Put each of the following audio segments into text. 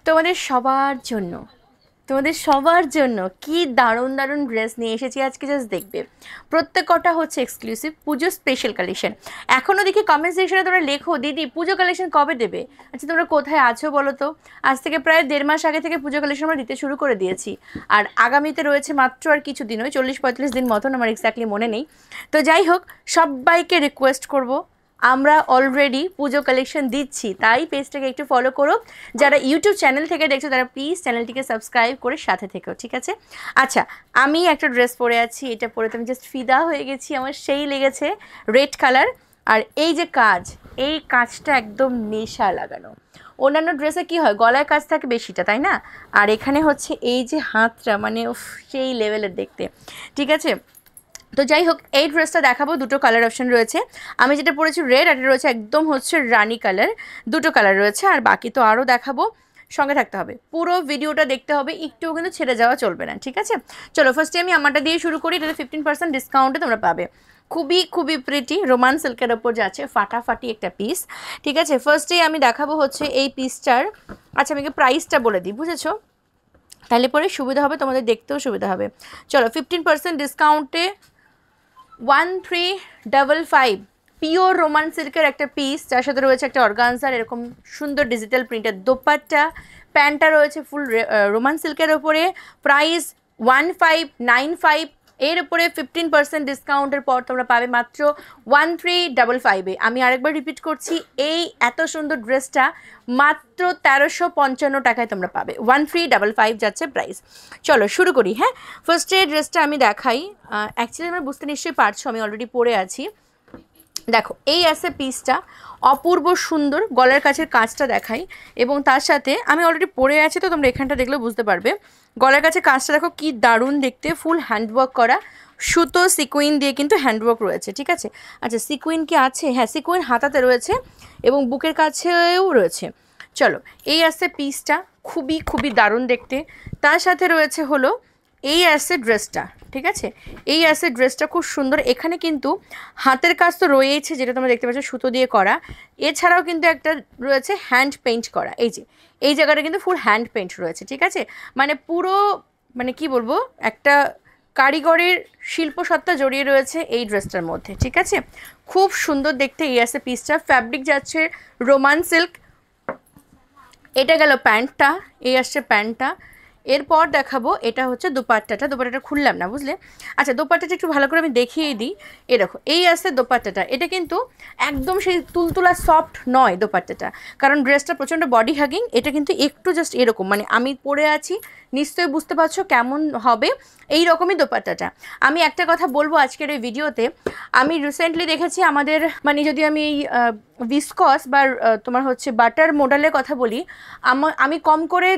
তোমাদের সবার জন্য কি দারুণ দারুণ ড্রেস নিয়ে এসেছি আজকে, জাস্ট দেখবে। প্রত্যেকটা হচ্ছে এক্সক্লুসিভ পুজো স্পেশাল কালেকশন। এখনও দেখি কমেন্ট সেকশনে তোমরা লেখো, দিদি পুজো কালেকশন কবে দেবে। আচ্ছা, তোমরা কোথায় আছো বলো তো? আজ থেকে প্রায় 1.5 মাস আগে থেকে পুজো কালেকশন আমরা দিতে শুরু করে দিয়েছি, আর আগামীতে রয়েছে মাত্র আর কিছু দিন, ওই 40-45 দিন মতন, আমার এক্স্যাক্টলি মনে নেই। তো যাই হোক, সবাইকে রিকোয়েস্ট করব, আমরা অলরেডি পুজো কালেকশন দিচ্ছি, তাই পেজটাকে একটু ফলো করো। যারা ইউটিউব চ্যানেল থেকে দেখছো তারা প্লিজ চ্যানেলটিকে সাবস্ক্রাইব করে সাথে থেকো, ঠিক আছে? আচ্ছা, আমি একটা ড্রেস পরে আছি, এটা পরে তো আমি জাস্ট ফিদা হয়ে গেছি, আমার সেই লেগেছে রেড কালার। আর এই যে কাজ, এই কাজটা একদম নেশা লাগানো। অন্যান্য ড্রেসে কি হয়, গলায় কাজ থাকে বেশিটা, তাই না? আর এখানে হচ্ছে এই যে হাতটা, মানে সেই লেভেলের দেখতে, ঠিক আছে? তো যাই হোক, এই ড্রেসটা দেখাবো, দুটো কালার অপশন রয়েছে। আমি যেটা পরেছি রেড, আর এটা রয়েছে একদম হচ্ছে রানি কালার, দুটো কালার রয়েছে। আর বাকি তো আরও দেখাবো, সঙ্গে থাকতে হবে, পুরো ভিডিওটা দেখতে হবে, একটুও কিন্তু ছেড়ে যাওয়া চলবে না, ঠিক আছে? চলো ফার্স্টে আমি আমারটা দিয়ে শুরু করি। এটাতে 15% ডিসকাউন্টে তোমরা পাবে। খুবই খুবই প্রিটি রোমান সিল্কের ওপর যাচ্ছে, ফাটাফাটি একটা পিস, ঠিক আছে? ফার্স্টেই আমি দেখাবো হচ্ছে এই পিসটার। আচ্ছা, আমি প্রাইসটা বলে দিই, বুঝেছো? তাহলে পরে সুবিধা হবে, তোমাদের দেখতেও সুবিধা হবে। চলো, 15% ডিসকাউন্টে 1355 পিওর রোমান সিল্কের একটা পিস, যার সাথে রয়েছে একটা অর্গানজার এরকম সুন্দর ডিজিটাল প্রিন্টের দোপাট্টা, প্যান্টটা রয়েছে ফুল রোমান সিল্কের ওপরে। প্রাইস 1595, এর উপরে 15% ডিসকাউন্টের পর তোমরা পাবে মাত্র 1355-এ। আমি আরেকবার রিপিট করছি, এই এত সুন্দর ড্রেসটা মাত্র 1355 টাকায় তোমরা পাবে। 1355 যাচ্ছে প্রাইস। চলো শুরু করি। হ্যাঁ, ফার্স্টে ড্রেসটা আমি দেখাই। অ্যাকচুয়ালি আমরা বুঝতে নিশ্চয়ই পারছো, আমি অলরেডি পরে আছি। দেখো, এই আছে পিসটা, অপূর্ব সুন্দর, গলার কাছের কাজটা দেখাই, এবং তার সাথে আমি অলরেডি পরে আছি, তো তোমরা এখানটা দেখলে বুঝতে পারবে। গলার কাছে কাজটা দেখো কি দারুণ দেখতে, ফুল হ্যান্ডওয়ার্ক করা, সুতো সিকুইন দিয়ে কিন্তু হ্যান্ডওয়ার্ক রয়েছে, ঠিক আছে? আচ্ছা, সিকুইন কি আছে? হ্যাঁ, সিকুইন হাতাতে রয়েছে এবং বুকের কাছেও রয়েছে। চলো, এই আসছে পিসটা, খুবই খুবই দারুণ দেখতে। তার সাথে রয়েছে হলো এই আসছে ড্রেসটা, ঠিক আছে? এই আসছে ড্রেসটা খুব সুন্দর। এখানে কিন্তু হাতের কাজ তো রয়েছে, যেটা তোমরা দেখতে পাচ্ছ সুতো দিয়ে করা, এছাড়াও কিন্তু একটা রয়েছে হ্যান্ড পেইন্ট করা। এই যে এই জায়গাটা কিন্তু ফুল হ্যান্ড পেইন্ট রয়েছে, ঠিক আছে? মানে পুরো, মানে কি বলবো, একটা কারিগরের শিল্পসত্তা জড়িয়ে রয়েছে এই ড্রেসটার মধ্যে, ঠিক আছে? খুব সুন্দর দেখতে এই আসছে পিসটা। ফ্যাব্রিক যাচ্ছে রোমান সিল্ক। এটা গেল প্যান্টটা, এই আসছে প্যান্টটা। এরপর দেখাবো এটা হচ্ছে দোপাট্টাটা খুললাম না, বুঝলে? আচ্ছা, দোপাট্টাটা একটু ভালো করে আমি দেখিয়ে দিই। এই দেখো, এই আসছে দোপাট্টাটা। এটা কিন্তু একদম সেই তুলতুলা সফট নয় দোপাট্টাটা, কারণ ড্রেসটা প্রচণ্ড বডি হাগিং। এটা কিন্তু একটু জাস্ট এরকম, মানে আমি পরে আছি, নিশ্চয়ই বুঝতে পারছো কেমন হবে, এই রকমই দোপাট্টাটা। আমি একটা কথা বলবো আজকের এই ভিডিওতে, আমি রিসেন্টলি দেখেছি আমাদের, মানে যদি আমি এই ভিসকস বা তোমার হচ্ছে বাটার মডেলের কথা বলি, আমি কম করে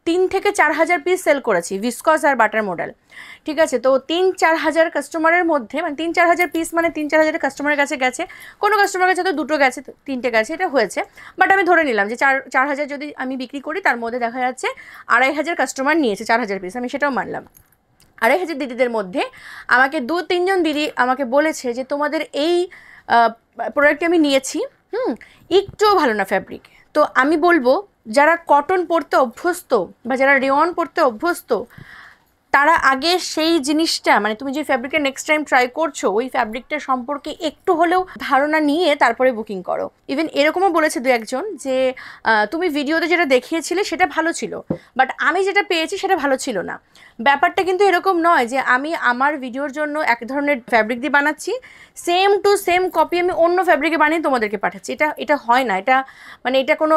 3 থেকে 4 হাজার পিস সেল করেছি ভিসকস আর বাটার মডেল, ঠিক আছে? তো 3-4 হাজার কাস্টমারের মধ্যে, মানে 3-4 হাজার পিস, মানে 3-4 হাজার কাস্টমারের কাছে গেছে, কোনো কাস্টমারের কাছে তো 2টো গেছে, 3টে গেছে, এটা হয়েছে। বাট আমি ধরে নিলাম যে 4 হাজার যদি আমি বিক্রি করি, তার মধ্যে দেখা যাচ্ছে 2,500 কাস্টমার নিয়েছে 4 হাজার পিস, আমি সেটাও মানলাম। 2,500 দিদিদের মধ্যে আমাকে 2-3 জন দিদি আমাকে বলেছে যে তোমাদের এই প্রোডাক্টটি আমি নিয়েছি, একটুও ভালো না ফ্যাব্রিক। তো আমি বলবো, যারা কটন পরতে অভ্যস্ত বা যারা রেওয়ান পরতে অভ্যস্ত, তারা আগে সেই জিনিসটা, মানে তুমি যে ফ্যাব্রিকটা নেক্সট টাইম ট্রাই করছো, ওই ফ্যাব্রিকটা সম্পর্কে একটু হলেও ধারণা নিয়ে তারপরে বুকিং করো। ইভেন এরকমও বলেছে 2-1 জন যে তুমি ভিডিওতে যেটা দেখিয়েছিলে সেটা ভালো ছিল, বাট আমি যেটা পেয়েছি সেটা ভালো ছিল না। ব্যাপারটা কিন্তু এরকম নয় যে আমি আমার ভিডিওর জন্য এক ধরনের ফ্যাব্রিক দিয়ে বানাচ্ছি, সেম টু সেম কপি আমি অন্য ফ্যাব্রিকে বানিয়ে তোমাদেরকে পাঠাচ্ছি। এটা হয় না, এটা মানে এটা কোনো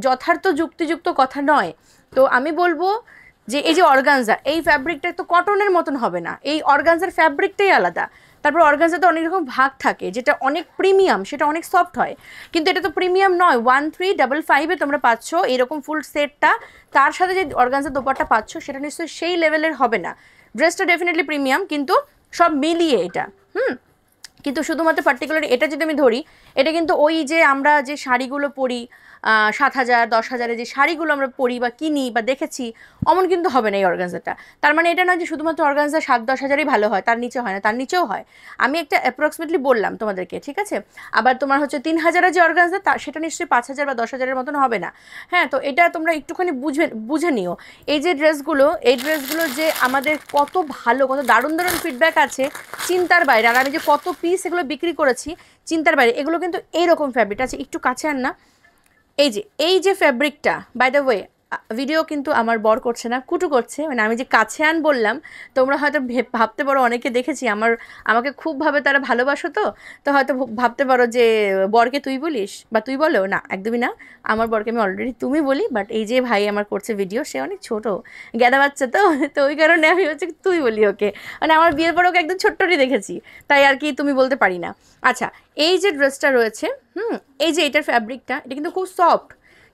যথার্থ যুক্তিযুক্ত কথা নয়। তো আমি বলবো যে এই যে অর্গানজা, এই ফ্যাব্রিকটা তো কটনের মতন হবে না, এই অর্গানজার ফ্যাব্রিকটাই আলাদা। তারপর অর্গানজাতে অনেক রকম ভাগ থাকে, যেটা অনেক প্রিমিয়াম, সেটা অনেক সফট হয়, কিন্তু এটা তো প্রিমিয়াম নয়। 1355-এ তোমরা পাচ্ছ এরকম ফুল সেটটা, তার সাথে যে অর্গানজার দোপাট্টা পাচ্ছ, সেটা নিশ্চয়ই সেই লেভেলের হবে না। ড্রেসটা ডেফিনেটলি প্রিমিয়াম, কিন্তু সব মিলিয়ে এটা কিন্তু শুধুমাত্র পার্টিকুলার এটা যদি আমি ধরি, এটা কিন্তু ওই যে আমরা যে শাড়িগুলো পরি, 7,000 10,000 যে শাড়িগুলো আমরা পরি বা কিনি বা দেখেছি, অমন কিন্তু হবে না এই অর্গানজাটা। তার মানে এটা নয় যে শুধুমাত্র অর্গানজা 7-10 হাজারই ভালো হয়, তার নিচে হয় না, তার নিচেও হয়। আমি একটা অ্যাপ্রক্সিমেটলি বললাম তোমাদেরকে, ঠিক আছে। আবার তোমার হচ্ছে 3,000 যে অর্গানজা, তা সেটা নিশ্চয়ই 5,000 বা 10,000-এর মতন হবে না। হ্যাঁ, তো এটা তোমরা একটুখানি বুঝে নিও। এই যে ড্রেসগুলো, এই ড্রেসগুলো যে আমাদের কত ভালো, কত দারুণ দারুণ ফিডব্যাক আছে চিন্তার বাইরে। আর আমি যে কত পিস এগুলো বিক্রি করেছি চিন্তার বাইরে। এগুলো কিন্তু এইরকম ফ্যাব্রিক আছে, একটু কাছে আন না। এই যে ফ্যাব্রিকটা, বাই দ্য ওয়ে ভিডিও কিন্তু আমার বর করছে না, কুটু করছে। মানে আমি যে কাছে আন বললাম, তোমরা হয়তো ভাবতে পারো, অনেকে দেখেছি আমাকে খুবভাবে তারা ভালোবাসো, তো হয়তো ভাবতে পারো যে বরকে তুই বলিস বা তুই বলো না, একদমই না। আমার বরকে আমি অলরেডি তুমি বলি, বাট এই যে ভাই আমার করছে ভিডিও, সে অনেক ছোটো গ্যাদা বাচ্চা, তো ওই কারণে আমি হচ্ছে তুই বলি ওকে। মানে আমার বিয়ের পর ওকে একদম ছোট্টটি দেখেছি, তাই আর কি তুমি বলতে পারি না। আচ্ছা, এই যে ড্রেসটা রয়েছে, এই যে এটার ফ্যাব্রিকটা, এটা কিন্তু খুব সফট।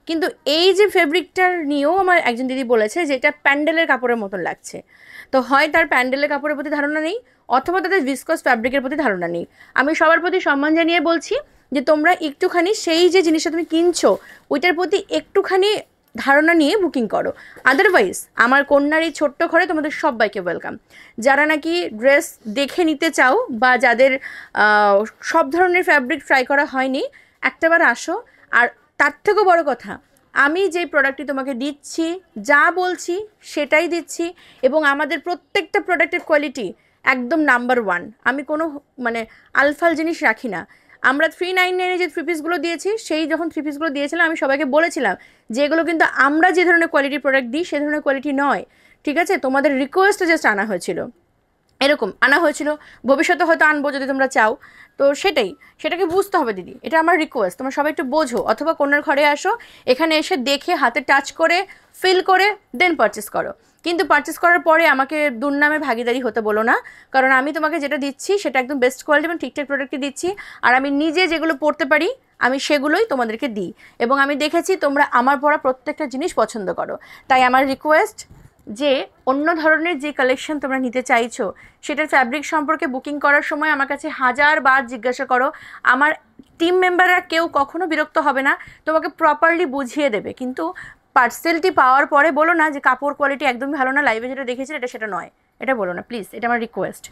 কিন্তু এই যে ফেব্রিকটার নিয়েও আমার একজন দিদি বলেছে যে এটা প্যান্ডেলের কাপড়ের মতন লাগছে। তো হয় তার প্যান্ডেলের কাপড়ের প্রতি ধারণা নেই, অথবা তাদের ভিসকস ফ্যাব্রিকের প্রতি ধারণা নেই। আমি সবার প্রতি সম্মান জানিয়ে বলছি যে তোমরা একটুখানি সেই যে জিনিসটা তুমি কিনছো ওইটার প্রতি একটুখানি ধারণা নিয়ে বুকিং করো। আদারওয়াইজ আমার কন্যার এই ছোট্ট ঘরে তোমাদের সবাইকে ওয়েলকাম। যারা নাকি ড্রেস দেখে নিতে চাও বা যাদের সব ধরনের ফ্যাব্রিক ট্রাই করা হয়নি, একটাবার আসো। আর তার থেকেও বড় কথা, আমি যেই প্রোডাক্টটি তোমাকে দিচ্ছি, যা বলছি সেটাই দিচ্ছি, এবং আমাদের প্রত্যেকটা প্রোডাক্টের কোয়ালিটি একদম নাম্বার 1। আমি কোনো মানে আলফাল জিনিস রাখি না। আমরা 399 যে 3 পিসগুলো দিয়েছি, সেই যখন 3 পিসগুলো দিয়েছিলাম আমি সবাইকে বলেছিলাম যে এগুলো কিন্তু আমরা যে ধরনের কোয়ালিটির প্রোডাক্ট দিই সে ধরনের কোয়ালিটি নয়, ঠিক আছে। তোমাদের রিকোয়েস্টে জাস্ট আনা হয়েছিল, এরকম আনা হয়েছিল। ভবিষ্যতে হয়তো আনবো যদি তোমরা চাও, তো সেটাকে বুঝতে হবে দিদি, এটা আমার রিকোয়েস্ট, তোমরা সবাই একটু বোঝো। অথবা কন্যার ঘরে আসো, এখানে এসে দেখে হাতে টাচ করে ফিল করে দেন পারচেস করো। কিন্তু পারচেস করার পরে আমাকে দুর্নামে ভাগিদারি হতে বলো না, কারণ আমি তোমাকে যেটা দিচ্ছি সেটা একদম বেস্ট কোয়ালিটি এবং ঠিকঠাক প্রোডাক্টই দিচ্ছি। আর আমি নিজে যেগুলো পড়তে পারি আমি সেগুলোই তোমাদেরকে দিই, এবং আমি দেখেছি তোমরা আমার পড়া প্রত্যেকটা জিনিস পছন্দ করো। তাই আমার রিকোয়েস্ট যে অন্য ধরনের যে কালেকশন তোমরা নিতে চাইছো সেটার ফ্যাব্রিক সম্পর্কে বুকিং করার সময় আমার কাছে 1000 বার জিজ্ঞাসা করো। আমার টিম মেম্বাররা কেউ কখনো বিরক্ত হবে না, তোমাকে প্রপারলি বুঝিয়ে দেবে। কিন্তু পার্সেলটি পাওয়ার পরে বলো না যে কাপড় কোয়ালিটি একদমই ভালো না, লাইভে যেটা দেখেছি সেটা নয়, এটা বলো না প্লিজ, এটা আমার রিকোয়েস্ট,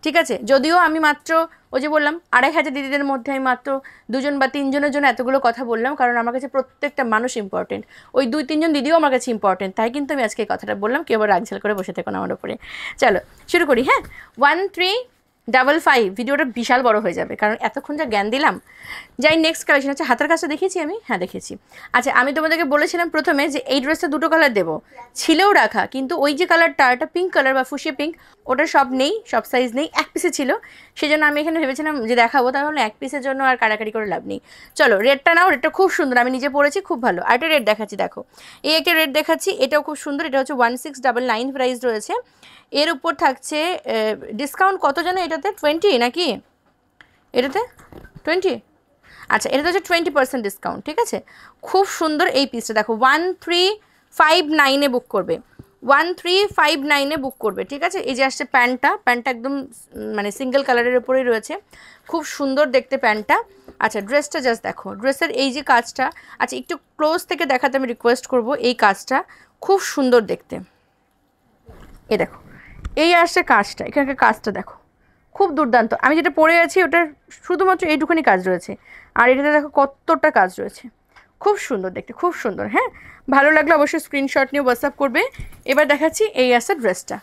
ঠিক আছে। যদিও আমি মাত্র ওই যে বললাম 2500 দিদিদের মধ্যে আমি মাত্র 2 বা 3 জনের জন্য এতগুলো কথা বললাম, কারণ আমার কাছে প্রত্যেকটা মানুষ ইম্পর্টেন্ট। ওই 2-3 জন দিদিও আমার কাছে ইম্পর্টেন্ট, তাই কিন্তু আমি আজকে এই কথাটা বললাম। কেউ আবার রাগঝাল করে বসে থেকো না আমার উপরে। চলো শুরু করি। হ্যাঁ, 1355 ভিডিওটা বিশাল বড় হয়ে যাবে, কারণ এতক্ষণ যা জ্ঞান দিলাম। যাই নেক্সট কালেকশন হচ্ছে হাতের কাজটা দেখিয়েছি আমি, হ্যাঁ দেখেছি। আচ্ছা, আমি তোমাদেরকে বলেছিলাম প্রথমে যে এই ড্রেসটা 2টো কালার দেবো, ছিলেও রাখা, কিন্তু ওই যে কালারটা, এটা পিঙ্ক কালার বা ফুসিয়ে পিঙ্ক, ওটা সব নেই, সব সাইজ নেই, 1 পিসে ছিল। সেই জন্য আমি এখানে ভেবেছিলাম যে দেখাবো, তাহলে 1 পিসের জন্য আর কাড়াকাড়ি করে লাভ নেই। চলো রেডটা নাও, রেডটা খুব সুন্দর, আমি নিজে পরেছি, খুব ভালো। আর একটা রেড দেখাচ্ছি, দেখো এই একটা রেড দেখাচ্ছি, এটাও খুব সুন্দর। এটা হচ্ছে 1699 প্রাইস রয়েছে। এর উপর থাকছে ডিসকাউন্ট কত জানো এটাতে, 20 নাকি এটাতে 20? আচ্ছা, এটাতে হচ্ছে 20% ডিসকাউন্ট, ঠিক আছে। খুব সুন্দর এই পিসটা, দেখো 1359-এ বুক করবে, 1359-এ বুক করবে, ঠিক আছে। এই যে আসছে প্যান্টটা একদম মানে সিঙ্গেল কালারের উপরেই রয়েছে, খুব সুন্দর দেখতে প্যান্টটা। আচ্ছা, ড্রেসটা জাস্ট দেখো, ড্রেসের এই যে কাজটা, আচ্ছা একটু ক্লোজ থেকে দেখাতে আমি রিকোয়েস্ট করব। এই কাজটা খুব সুন্দর দেখতে, এ দেখো এই আসছে কাজটা, এখানকার কাজটা দেখো খুব দুর্দান্ত। আমি যেটা পরে আছি ওটার শুধুমাত্র এইটুখানি কাজ রয়েছে, আর এটাতে দেখো কতটা কাজ রয়েছে, খুব সুন্দর দেখতে, খুব সুন্দর। হ্যাঁ, ভালো লাগলে অবশ্যই স্ক্রিনশট নিয়ে হোয়াটসঅ্যাপ করবে। এবার দেখাচ্ছি এই আসছে ড্রেসটা,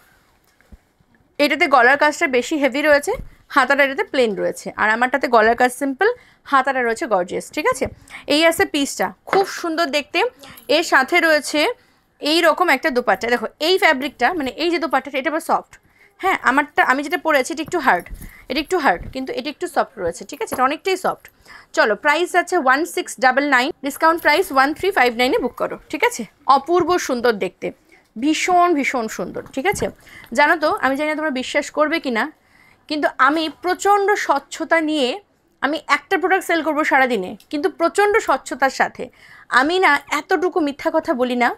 এটাতে গলার কাজটা বেশি হেভি রয়েছে, হাতাটা এটাতে প্লেন রয়েছে, আর আমারটাতে গলার কাজ সিম্পল, হাতাটা রয়েছে গর্জিয়াস, ঠিক আছে। এই আসছে পিসটা, খুব সুন্দর দেখতে। এর সাথে রয়েছে এই রকম একটা দোপাট্টা, দেখো এই ফ্যাব্রিকটা, মানে এই যে দোপাট্টাটা, এটা আবার সফট। হ্যাঁ, আমারটা আমি যেটা পরেছি এটা একটু হার্ড, কিন্তু এটা একটু সফট রয়েছে, ঠিক আছে, এটা অনেকটাই সফট। চলো, প্রাইস আছে 1699, ডিসকাউন্ট প্রাইস 1359-এ বুক করো, ঠিক আছে। অপূর্ব সুন্দর দেখতে, ভীষণ ভীষণ সুন্দর, ঠিক আছে। জানো তো, আমি জানি না তোমরা বিশ্বাস করবে কি না, কিন্তু আমি প্রচণ্ড স্বচ্ছতা নিয়ে আমি একটা প্রোডাক্ট সেল করবো সারাদিনে, কিন্তু প্রচণ্ড স্বচ্ছতার সাথে। আমি না এতটুকু মিথ্যা কথা বলি না,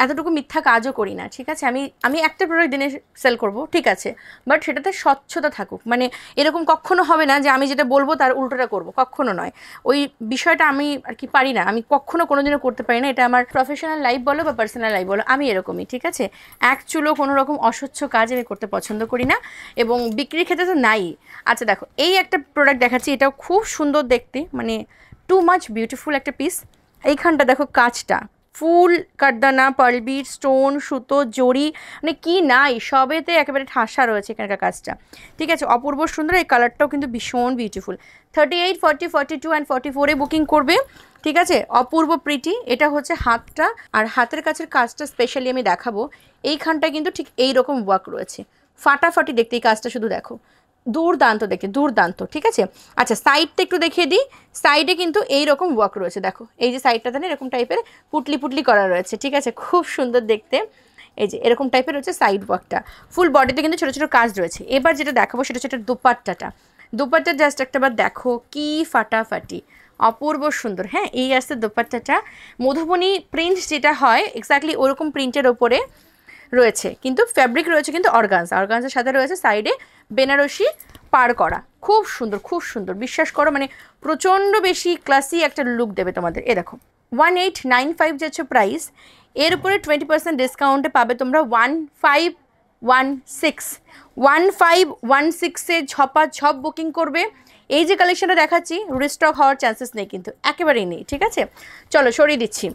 এতটুকু মিথ্যা কাজও করি না, ঠিক আছে। আমি একটা প্রোডাক্ট দিনে সেল করব, ঠিক আছে, বাট সেটাতে স্বচ্ছতা থাকুক, মানে এরকম কখনো হবে না যে আমি যেটা বলবো তার উল্টোটা করব, কখনো নয়। ওই বিষয়টা আমি আর কি পারি না, আমি কখনো কোনোদিনও করতে পারি না। এটা আমার প্রফেশনাল লাইফ বলো বা পার্সোনাল লাইফ বলো, আমি এরকমই, ঠিক আছে। এক চুলো কোনো রকম অস্বচ্ছ কাজ আমি করতে পছন্দ করি না, এবং বিক্রির ক্ষেত্রে তো নাই। আচ্ছা দেখো, এই একটা প্রোডাক্ট দেখাচ্ছি, এটাও খুব সুন্দর দেখতে, মানে টু মাচ বিউটিফুল একটা পিস। এইখানটা দেখো কাজটা ফুল কাঠদানা, পার্ল বিট, স্টোন, সুতো, জড়ি, মানে কি নাই, সবেতে একেবারে ঠাসা রয়েছে এখানকার কাজটা, ঠিক আছে। অপূর্ব সুন্দর, এই কালারটাও কিন্তু ভীষণ বিউটিফুল। 38, 40, 42 অ্যান্ড 44-এ বুকিং করবে, ঠিক আছে। অপূর্ব প্রিটি। এটা হচ্ছে হাতটা, আর হাতের কাছের কাজটা স্পেশালি আমি দেখাবো। এইখানটা কিন্তু ঠিক এইরকম ওয়ার্ক রয়েছে, ফাটাফাটি দেখতে, এই কাজটা শুধু দেখো, দুর্দান্ত দেখতে, দুর্দান্ত, ঠিক আছে। আচ্ছা সাইডটা একটু দেখিয়ে দিই, সাইডে কিন্তু এইরকম ওয়ার্ক রয়েছে, দেখো এই যে সাইডটাতে না এরকম টাইপের পুটলি পুটলি করা রয়েছে, ঠিক আছে, খুব সুন্দর দেখতে। এই যে এরকম টাইপের হচ্ছে সাইড ওয়ার্কটা, ফুল বডিতে কিন্তু ছোটো ছোটো কাজ রয়েছে। এবার যেটা দেখাবো সেটা হচ্ছে এটা দুপাট্টাটা। দুপাট্টা জাস্ট একটাবার দেখো কি ফাটাফাটি, অপূর্ব সুন্দর। হ্যাঁ, এই আসছে দুপাট্টাটা, মধুবনী প্রিন্ট যেটা হয় এক্স্যাক্টলি ওরকম প্রিন্টের ওপরে রয়েছে, কিন্তু ফ্যাব্রিক রয়েছে কিন্তু অর্গানজার সাথে রয়েছে সাইডে বেনারসি পার করা, খুব সুন্দর, খুব সুন্দর, বিশ্বাস করো, মানে প্রচণ্ড বেশি ক্লাসি একটা লুক দেবে তোমাদের। এ দেখো 1895 যাচ্ছে প্রাইস, এর উপরে 20% ডিসকাউন্টে পাবে তোমরা 1516 ঝপাঝপ বুকিং করবে। এই যে কালেকশনটা দেখাচ্ছি রিস্টক হওয়ার চান্সেস নেই, কিন্তু একেবারেই নেই, ঠিক আছে। চলো সরিয়ে দিচ্ছি।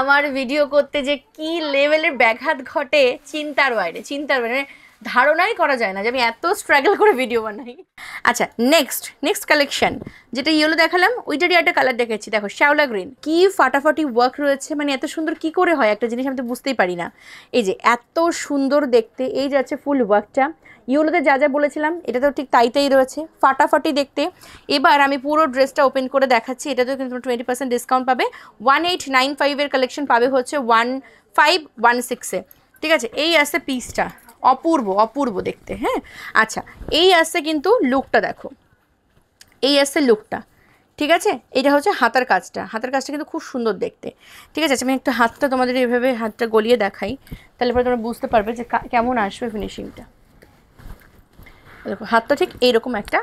আমার ভিডিও করতে যে কি লেভেলের ব্যাঘাত ঘটে চিন্তার বাইরে, মানে ধারণাই করা যায় না যে আমি এত স্ট্রাগল করে ভিডিও বানাই। আচ্ছা নেক্সট কালেকশন, যেটা ইয়েলো দেখালাম ওইটারই একটা কালার দেখেছি, দেখো শ্যাওলা গ্রিন, কি ফাটাফাটি ওয়ার্ক রয়েছে, মানে এত সুন্দর কি করে হয় একটা জিনিস আমি তো বুঝতেই পারি না। এই যে এত সুন্দর দেখতে, এই যাচ্ছে ফুল ওয়ার্কটা, ইয়েলোতে যা যা বলেছিলাম এটা তো ঠিক তাই রয়েছে, ফাটাফাটি দেখতে। এবার আমি পুরো ড্রেসটা ওপেন করে দেখাচ্ছি, এটাতেও কিন্তু 20% ডিসকাউন্ট পাবে। 1895-এর কালেকশন পাবে হচ্ছে 1516-এ, ঠিক আছে। এই আসছে পিসটা, অপূর্ব দেখতে। হ্যাঁ আচ্ছা, এই আসছে কিন্তু লুকটা দেখো, এই আসছে লুকটা, ঠিক আছে। এটা হচ্ছে হাতার কাজটা কিন্তু খুব সুন্দর দেখতে, ঠিক আছে। আমি একটু হাতটা তোমাদের এইভাবে হাতটা গলিয়ে দেখাই, তাহলে পরে তোমরা বুঝতে পারবে যে কেমন আসবে ফিনিশিংটা। দেখো হাতটা ঠিক এইরকম একটা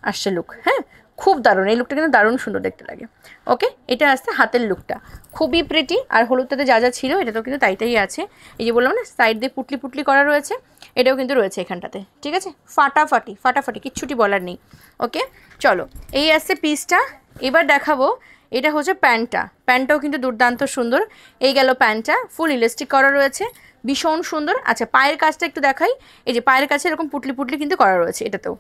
আসছে লুক, হ্যাঁ খুব দারুণ, এই লুকটা কিন্তু দারুণ সুন্দর দেখতে লাগে। ওকে, এটা আসছে হাতের লুকটা, খুবই প্রিটি। আর হলুদটাতে যা যা ছিল এটাতেও কিন্তু তাই আছে, এই যে বললাম না সাইড দিয়ে পুটলি করা রয়েছে, এটাও কিন্তু রয়েছে এখানটাতে, ঠিক আছে। ফাটাফাটি কিচ্ছুটি বলার নেই। ওকে চলো, এই আসছে পিসটা। এবার দেখাবো এটা হচ্ছে প্যান্টটাও কিন্তু দুর্দান্ত সুন্দর। এই গেল প্যান্টটা, ফুল ইলাস্টিক করা রয়েছে, ভীষণ সুন্দর। আচ্ছা পায়ের কাজটা একটু দেখাই, এই যে পায়ের কাছে এরকম পুটলি কিন্তু করা রয়েছে এটাতেও,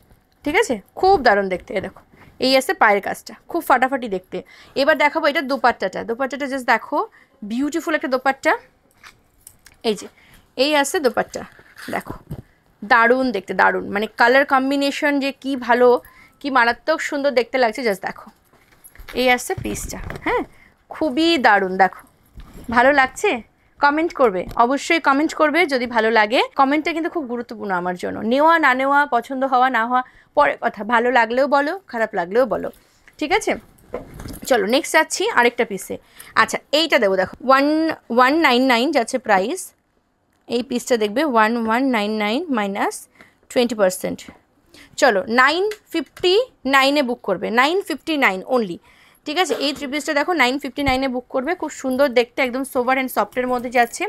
ঠিক আছে, খুব দারুণ দেখতে। দেখো এই আসছে পায়ের কাজটা, খুব ফাটাফাটি দেখতে। এবার দেখাবো এটা দোপাট্টাটা জাস্ট দেখো, বিউটিফুল একটা দোপাট্টা। এই যে এই আসছে দোপাট্টা, দেখো দারুণ দেখতে, দারুণ, মানে কালার কম্বিনেশন যে কি ভালো, কি মারাত্মক সুন্দর দেখতে লাগছে, জাস্ট দেখো। এই আসছে পিসটা, হ্যাঁ খুবই দারুণ, দেখো ভালো লাগছে? কমেন্ট করবে, অবশ্যই কমেন্ট করবে যদি ভালো লাগে। কমেন্টটা কিন্তু খুব গুরুত্বপূর্ণ আমার জন্য, নেওয়া না নেওয়া, পছন্দ হওয়া না হওয়া পরের কথা, ভালো লাগলেও বলো, খারাপ লাগলেও বলো, ঠিক আছে। চলো নেক্সট যাচ্ছি আরেকটা পিসে। আচ্ছা এইটা দেবো, দেখো 1199 যাচ্ছে প্রাইস, এই পিসটা দেখবে 1199 মাইনাস 20%। চলো 959-এ বুক করবে, 959 অনলি, ঠিক আছে। এই থ্রি পিসটা দেখো 959-এ বুক করবে, খুব সুন্দর দেখতে, একদম সোভার অ্যান্ড সফটের মধ্যে যাচ্ছে।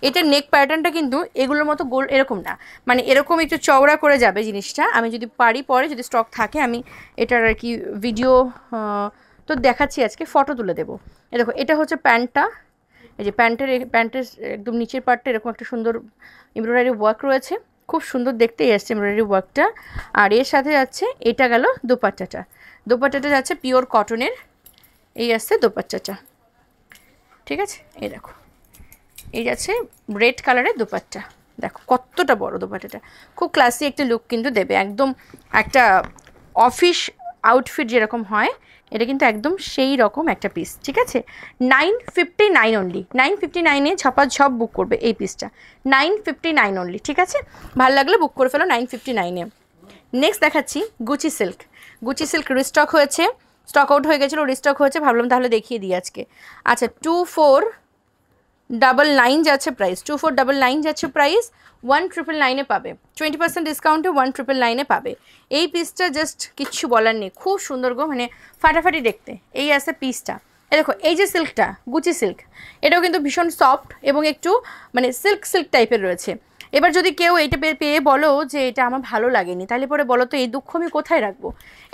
এটার নেক প্যাটার্নটা কিন্তু এগুলোর মতো গোল এরকম না, মানে এরকম একটু চওড়া করে যাবে জিনিসটা। আমি যদি পারি পরে যদি স্টক থাকে আমি এটার আর কি ভিডিও তো দেখাচ্ছি, আজকে ফটো তুলে দেবো। দেখো এটা হচ্ছে প্যান্টটা, এই যে প্যান্টের একদম নিচের পার্টটা এরকম একটা সুন্দর এমব্রয়ডারি ওয়ার্ক রয়েছে, খুব সুন্দর দেখতেই আসছে এমব্রয়ডারি ওয়ার্কটা। আর এর সাথে যাচ্ছে এটা গেল দোপাট্টাটা যাচ্ছে পিওর কটনের, এই আসছে দোপাট্টাটা, ঠিক আছে। এই দেখো এই যাচ্ছে রেড কালারের দোপাট্টা, দেখো কতটা বড় দোপাট্টাটা, খুব ক্লাসি একটা লুক কিন্তু দেবে, একদম একটা অফিস আউটফিট যেরকম হয় এটা কিন্তু একদম সেই রকম একটা পিস, ঠিক আছে। 959 অনলি, 959-এ ঝপাঝপ বুক করবে এই পিসটা, 959 অনলি, ঠিক আছে। ভালো লাগলে বুক করে ফেলো 959-এ। নেক্সট দেখাচ্ছি Gucci silk. Gucci silk restock হয়েছে, স্টক আউট হয়ে গেছিলো, রিস্টক হয়েছে, ভাবলাম তাহলে দেখিয়ে দিই আজকে। আচ্ছা 2499 যাচ্ছে প্রাইস, 2499 যাচ্ছে প্রাইস, 1999-এ পাবে, 20% ডিসকাউন্টে 1999-এ পাবে। এই পিসটা জাস্ট কিচ্ছু বলার নেই, খুব সুন্দর গো, মানে ফাটাফাটি দেখতে। এই আছে পিসটা, এই দেখো এই যে সিল্কটা গুচি সিল্ক, এটাও কিন্তু ভীষণ সফট এবং একটু মানে সিল্ক সিল্ক টাইপের রয়েছে। এবার যদি কেউ এইটা পেয়ে বলো যে এটা আমার ভালো লাগেনি, তাহলে পরে বলো তো এই দুঃখ আমি কোথায় রাখবো?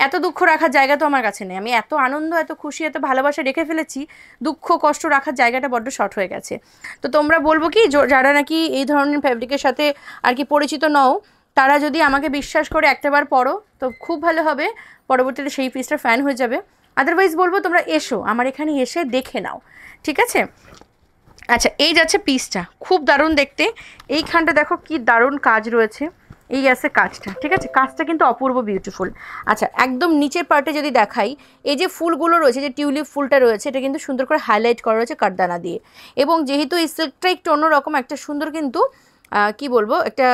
এত দুঃখ রাখার জায়গা তো আমার কাছে নেই। আমি এত আনন্দ, এত খুশি, এত ভালোবাসা রেখে ফেলেছি, দুঃখ কষ্ট রাখার জায়গাটা বড্ড শর্ট হয়ে গেছে। তো তোমরা বলবো কি, যারা নাকি এই ধরনের ফ্যাব্রিকের সাথে আর কি পরিচিত নও, তারা যদি আমাকে বিশ্বাস করে একটাবার পড়ো তো খুব ভালো হবে, পরবর্তীতে সেই পিসটার ফ্যান হয়ে যাবে। আদারওয়াইজ বলবো তোমরা এসো আমার এখানে, এসে দেখে নাও, ঠিক আছে? আচ্ছা এই যাচ্ছে পিসটা, খুব দারুণ দেখতে। এইখানটা দেখো কি দারুণ কাজ রয়েছে, এই আছে কাজটা, ঠিক আছে? কাজটা কিন্তু অপূর্ব বিউটিফুল। আচ্ছা একদম নিচের পার্টে যদি দেখাই, এই যে ফুলগুলো রয়েছে, যে টিউলিপ ফুলটা রয়েছে, এটা কিন্তু সুন্দর করে হাইলাইট করা রয়েছে কাঠদানা দিয়ে। এবং যেহেতু এই সিল্কটা একটু অন্যরকম, একটা সুন্দর কিন্তু কি বলবো, একটা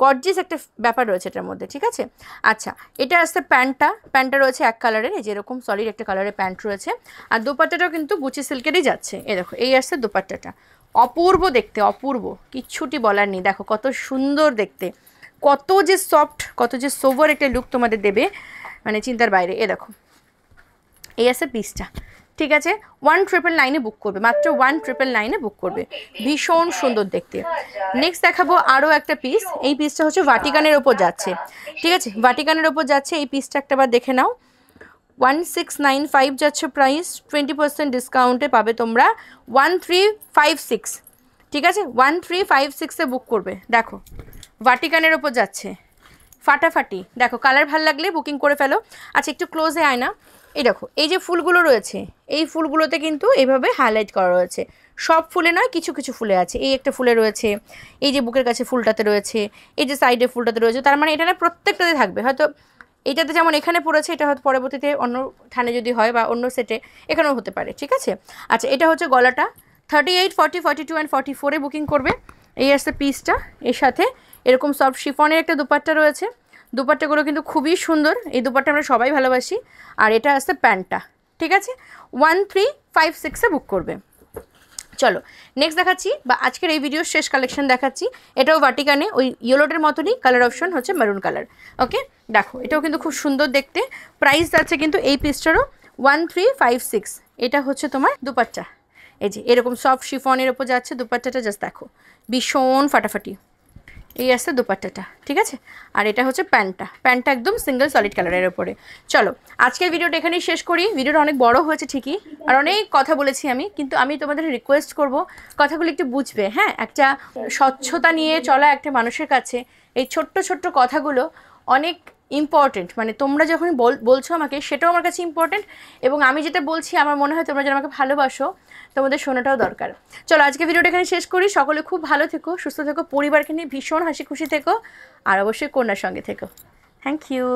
গর্জিয়াস একটা ব্যাপার রয়েছে এটার মধ্যে, ঠিক আছে? আচ্ছা এটা আসছে প্যান্টটা রয়েছে এক কালারের, এই যেরকম সলিড একটা কালারের প্যান্ট রয়েছে। আর দোপাট্টাটাও কিন্তু গুচি সিল্কেরই যাচ্ছে, এই দেখো এই আসছে দোপাট্টাটা, অপূর্ব দেখতে, অপূর্ব, কিচ্ছুটি বলার নেই। দেখো কত সুন্দর দেখতে, কত যে সফট, কত যে সোভার একটা লুক তোমাদের দেবে, মানে চিন্তার বাইরে। এ দেখো এই আছে পিসটা, ঠিক আছে? 1999-এ বুক করবে, মাত্র 1999-এ বুক করবে, ভীষণ সুন্দর দেখতে। নেক্সট দেখাবো আরও একটা পিস, এই পিসটা হচ্ছে ভাটিকানের ওপর যাচ্ছে, ঠিক আছে? ভাটিকানের ওপর যাচ্ছে এই পিসটা, একটাবার দেখে নাও। 1695 যাচ্ছে প্রাইস, 20% ডিসকাউন্টে পাবে তোমরা 1356, ঠিক আছে? 1356-এ বুক করবে। দেখো ভাটিকানের ওপর যাচ্ছে, ফাটাফাটি, দেখো কালার ভাল লাগলে বুকিং করে ফেলো। আচ্ছা একটু ক্লোজে আয় না, এই দেখো এই যে ফুলগুলো রয়েছে, এই ফুলগুলোতে কিন্তু এইভাবে হাইলাইট করা রয়েছে, সব ফুলে নয়, কিছু কিছু ফুলে আছে। এই একটা ফুলে রয়েছে, এই যে বুকের কাছে ফুলটাতে রয়েছে, এই যে সাইডে ফুলটাতে রয়েছে, তার মানে এটা না প্রত্যেকটাতে থাকবে। হয়তো এইটাতে যেমন এখানে পড়েছে, এটা হয়তো পরবর্তীতে অন্য থানে যদি হয় বা অন্য সেটে এখানেও হতে পারে, ঠিক আছে? আচ্ছা এটা হচ্ছে গলাটা, 38, 40, 42 অ্যান্ড 44-এ বুকিং করবে। এই আসছে পিসটা, এর সাথে এরকম সফট শিফনের একটা দুপাট্টা রয়েছে, দুপাট্টাগুলো কিন্তু খুবই সুন্দর, এই দুপাট্টা আমরা সবাই ভালোবাসি। আর এটা আসছে প্যান্টটা, ঠিক আছে? 1356-এ বুক করবে। চলো নেক্সট দেখাচ্ছি, বা আজকের এই ভিডিওর শেষ কালেকশন দেখাচ্ছি। এটাও ভাটিকানে, ওই ইয়েলোটার মতনই, কালার অপশন হচ্ছে মেরুন কালার। ওকে দেখো এটাও কিন্তু খুব সুন্দর দেখতে, প্রাইস যাচ্ছে কিন্তু এই পিসটারও 1356। এটা হচ্ছে তোমার দুপাট্টা, এই যে এরকম সফট শিফনের ওপর যাচ্ছে দুপাট্টাটা, জাস্ট দেখো ভীষণ ফাটাফাটি। এই আসছে দুপাট্টাটা, ঠিক আছে? আর এটা হচ্ছে প্যান্টটা একদম সিঙ্গেল সলিড কালারের ওপরে। চলো আজকের ভিডিওটা এখানেই শেষ করি। ভিডিওটা অনেক বড় হয়েছে ঠিকই, আর অনেক কথা বলেছি আমি, কিন্তু আমি তোমাদের রিকোয়েস্ট করব কথাগুলো একটু বুঝবে, হ্যাঁ? একটা স্বচ্ছতা নিয়ে চলা একটা মানুষের কাছে এই ছোট্ট ছোট্ট কথাগুলো অনেক ইম্পর্টেন্ট। মানে তোমরা যখন বলছো আমাকে, সেটাও আমার কাছে ইম্পর্টেন্ট, এবং আমি যেটা বলছি আমার মনে হয় তোমরা যেন আমাকে ভালোবাসো, তোমাদের শোনাটাও দরকার। চলো আজকে ভিডিওটা এখানে শেষ করি। সকলে খুব ভালো থেকো, সুস্থ থেকো, পরিবারকে নিয়ে ভীষণ হাসি খুশি থেকো, আর অবশ্যই কন্যার সঙ্গে থেকো। Thank you.